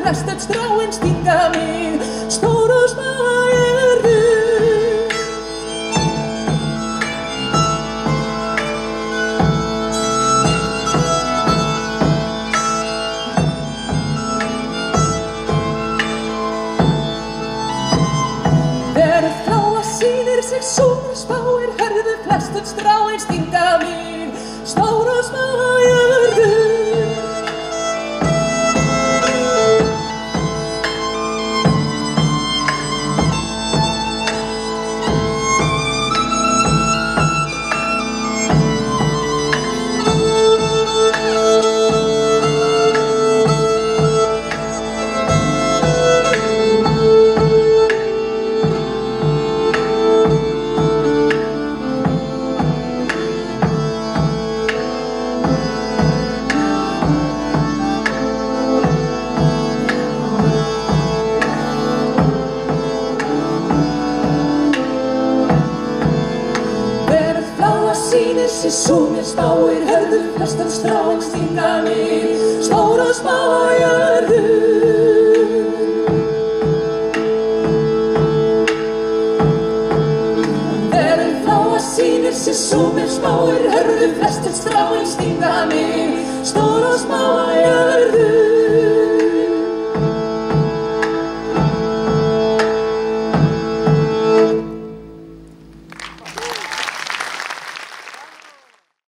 flest öll stráin stinga mig, stór og smáa jörðu. Þegar fláa sýnir sig sumar spáir, hörðu flest öll stráin stinga mig, stór og smáa jörðu. Sýnir sig sumir spáir, hörðu flest öll stráin stinga mig, stór og smáa jörðu. Þegar fláa sýnir sig sumir spáir, hörðu flest öll stráin stinga mig, stór og smáa jörðu.